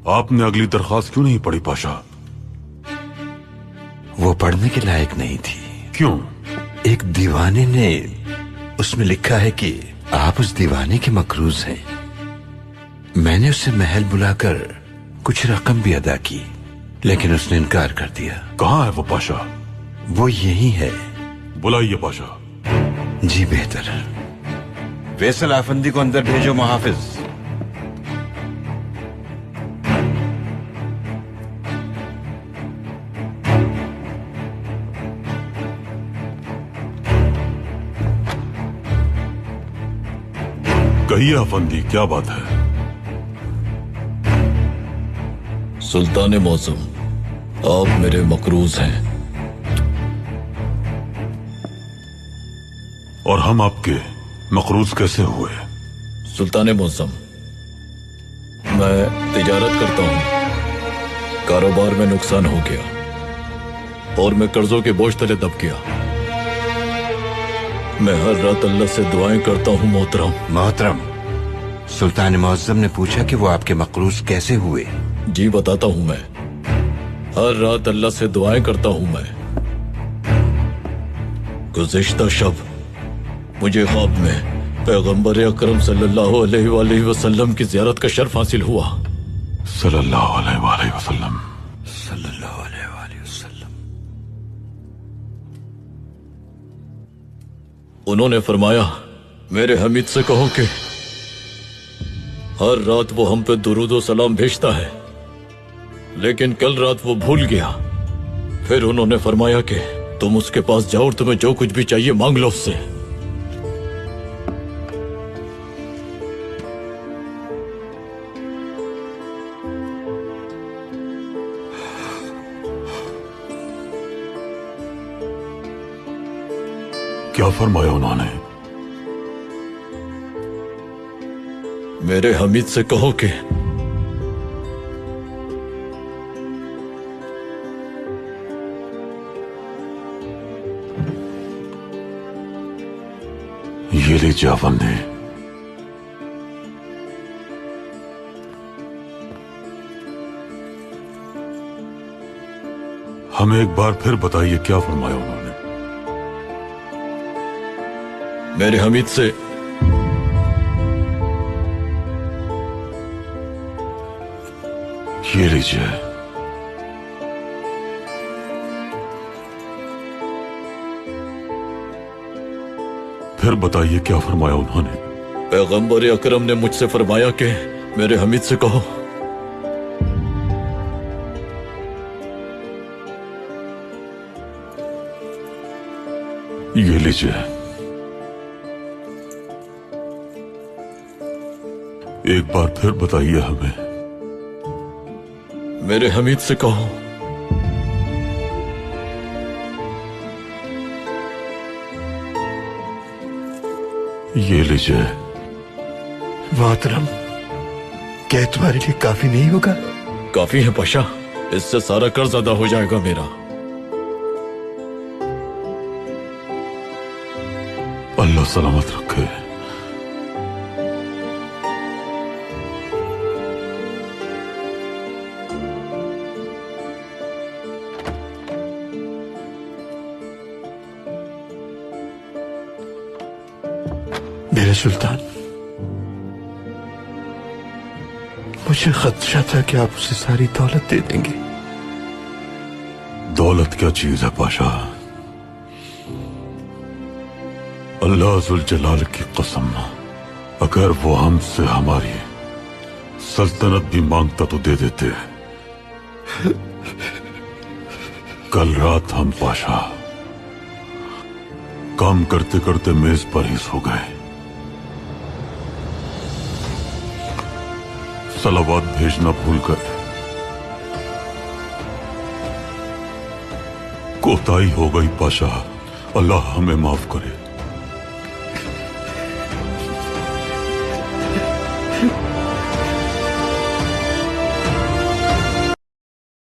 आपने अगली दरख्वास्त क्यों नहीं पढ़ी पाशा? वो पढ़ने के लायक नहीं थी। क्यों? एक दीवाने ने उसमें लिखा है कि आप उस दीवाने के मकरूज हैं। मैंने उसे महल बुलाकर कुछ रकम भी अदा की, लेकिन उसने इनकार कर दिया। कहाँ है वो पाशा? वो यही है। बुलाइए पाशा। जी बेहतर। फैसल आफंदी को अंदर भेजो मुहाफिज। कहिए अफंदी, क्या बात है? सुल्तान मौसम, आप मेरे मकरूज हैं और हम आपके मकरूज कैसे हुए? सुल्तान मौसम, मैं तिजारत करता हूँ, कारोबार में नुकसान हो गया और मैं कर्जों के बोझ तले दब गया। मैं हर रात अल्लाह से दुआएं करता हूँ मोहतरम, सुल्तान मुअज्जम ने पूछा कि वो आपके मकरूज कैसे हुए। जी बताता हूँ। मैं हर रात अल्लाह से दुआएं करता हूँ। मैं गुज़िश्ता शब मुझे ख्वाब में पैगंबर अकरम सल्लल्लाहु अलैहि वसल्लम की ज़ियारत का शर्फ हासिल हुआ। सल्लल्लाहु अलैहि वसल्लम। सल्लल्लाहु अलैहि वसल्लम। उन्होंने फरमाया, मेरे हमीद से कहो कि हर रात वो हम पे दुरूद व सलाम भेजता है, लेकिन कल रात वो भूल गया। फिर उन्होंने फरमाया कि तुम उसके पास जाओ और तुम्हें जो कुछ भी चाहिए मांग लो उससे। क्या फरमाया उन्होंने? मेरे हमीद से कहो कि ये लीजिए अफंदी। हमें एक बार फिर बताइए, क्या फरमाया उन्होंने? मेरे हमीद से ये लीजिए। फिर बताइए, क्या फरमाया उन्होंने? पैगंबर अकरम ने मुझसे फरमाया कि मेरे हमीद से कहो ये लीजिए। एक बार फिर बताइए हमें। मेरे हमीद से कहो ये लीजिए। मोहतरम, क्या तुम्हारे लिए काफी नहीं होगा? काफी है पाशा, इससे सारा कर्ज अदा हो जाएगा मेरा। अल्लाह सलामत रखे। मेरे सुल्तान, मुझे खदशा था कि आप उसे सारी दौलत दे देंगे। दौलत क्या चीज है पाशा? अल्लाह जुल जलाल की कसम, अगर वो हमसे हमारी सल्तनत भी मांगता तो दे देते। कल रात हम पाशा काम करते करते मेज पर ही सो गए। सलावत भेजना भूलकर कोताही हो गई पाशा, अल्लाह हमें माफ करे।